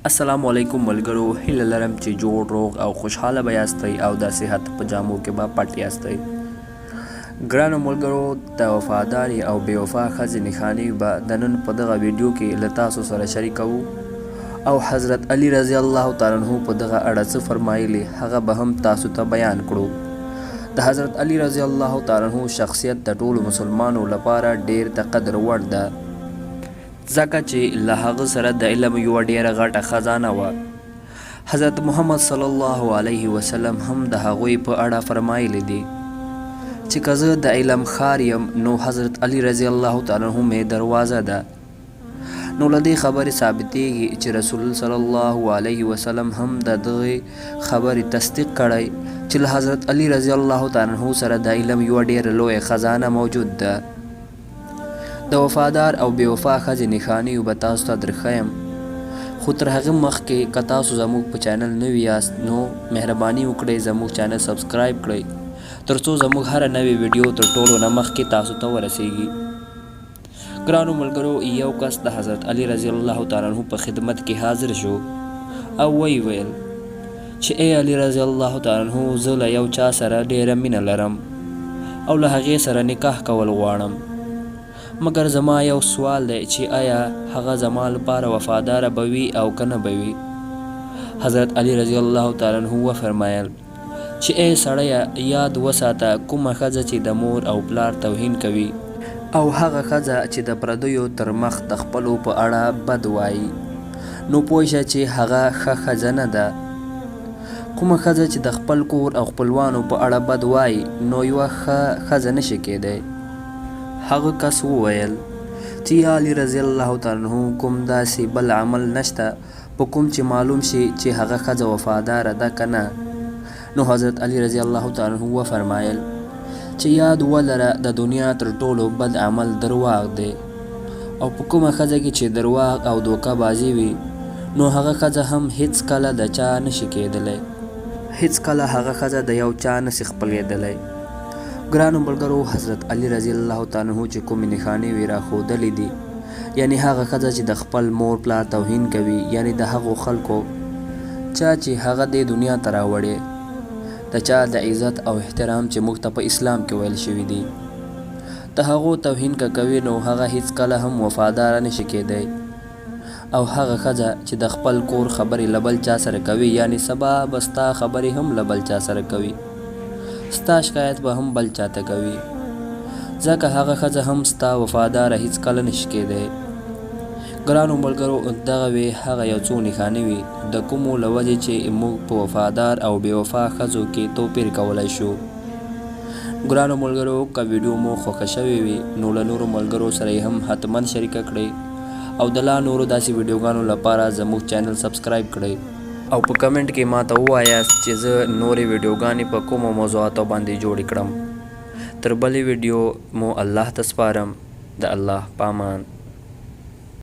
السلام علیکم ملګرو، هیله لرم چې جوړ روغ او خوشحاله به یاستئ او د صحت په جامو کې به پټ یاستئ. ګرانو ملګرو، د وفاداري او بې وفا ښځې نښانې به د نن په دغه ویډیو کې له تاسو سره شریکوو او حضرت علي رضی الله تعالی عنه په دغه اړه څه فرمایلي هغه به هم تاسو ته بیان کړو. د حضرت علي رضی الله تعالی عنه شخصیت د ټولو مسلمانو لپاره ډیر د قدر وړ ده، ځکه چې له هغه سره د علم یوه ډیره غټه خزانه وه. حضرت محمد صلی الله علیه وسلم هم د هغوی په اړه فرمایلی دي چې که زه د علم ښار یم نو حضرت علي رضی الله تعالی عنه مې دروازه ده. نو له دې خبرې ثابتېږي چې رسول صلی الله علیه وسلم هم د دغې خبرې تصدیق کړی چې له حضرت علي رضی الله تعالی عنه سره د علم یوه ډیره لویه خزانه موجود ده. د وفادار او بې وفا ښځې نښانې به تاسو ته درښیم، خو تر هغه مخکې که تاسو زموږ په چینل نوي یاست نو مهرباني وکړئ زموږ چینل سبسکرایب کړئ تر څو زموږ هره نوې ویډیو تر ټولو نه مخکې تاسو ته ورسیږي. ګرانو ملګرو، یو کس د حضرت علي رضی الله تعالی عنه په خدمت کې حاضر شو او ویل چې ای علي رضی الله تعالی عنه، زه له یو چا سره ډیره مینه لرم او له هغې سره نکاح کول غواړم، مګر زما یو سوال دی چې آیا هغه زما لپاره وفاداره به وي او که نه به وي. حضرت علي رضی الله تعالی عنه وفرمایل چې ای سړیه، یاد وساته کومه ښځه چې د مور او پلار توهین کوي او هغه ښځه چې د پردیو تر مخ د خپلو په اړه بد وایي، نو پوه شه چې هغه ښه ښځه نه ده. کومه ښځه چې د خپل کور او خپلوانو په اړه بد وایي نو یوه ښه ښځه نشي کیدی. هغه کس وویل چې یا علي رضی الله تعالی عنه، کوم داسې بل عمل نشته په کوم چې معلوم شي چې هغه ښځه وفاداره ده که نه؟ نو حضرت علي رضی الله تعالی عنه وفرمایل چې یاد ولره د دنیا تر ټولو بد عمل درواغ دی، او په کومه ښځه کې چې درواغ او دوکه بازي وي نو هغه ښځه هم هیڅ کله د چا نشي کیدلی، هیڅ کله هغه ښځه د یو چا نشي خپلېدلی. ګرانو ملګرو، حضرت علي رضی الله تعالی عنه چې کومې نښانې وې راښودلې دي، یعنی هغه ښځه چې د خپل مور پلار توهین کوي، یعنی د هغو خلکو چا چې هغه دې دنیا ته راوړې، د چا د عزت او احترام چې موږ ته په اسلام کې ویل شوي دي، د هغو توهین که کوي نو هغه هیڅ کله هم وفاداره نشي کیدی. او هغه ښځه چې د خپل کور خبرې له بل چا سره کوي، یعنی سبا به ستا خبرې هم له بل چا سره کوي، ستا شکایت به هم بل چاته کوي، ځکه هغه ښځه هم ستا وفاداره هیڅ کله نشي کیدی. ګرانو ملګرو، دغه وې هغه یو څو نښانې وې د کومو له وجې چې موږ په وفادار او بې وفا ښځو کې توپیر کولی شو. ګرانو ملګرو، که ویډیو مو خوښه شوې وي نو له نورو ملګرو سره یې هم حتما شریکه کړئ او د لا نورو داسې ویډیوګانو لپاره زموږ چینل سبسکرایب کړئ او په کمنټ کې ماته ووایاست چې زه نورې ویډیوګانې په کومو موضوعاتو باندې جوړې کړم. تر بلې ویډیو مو الله ته سپارم. د الله په امان.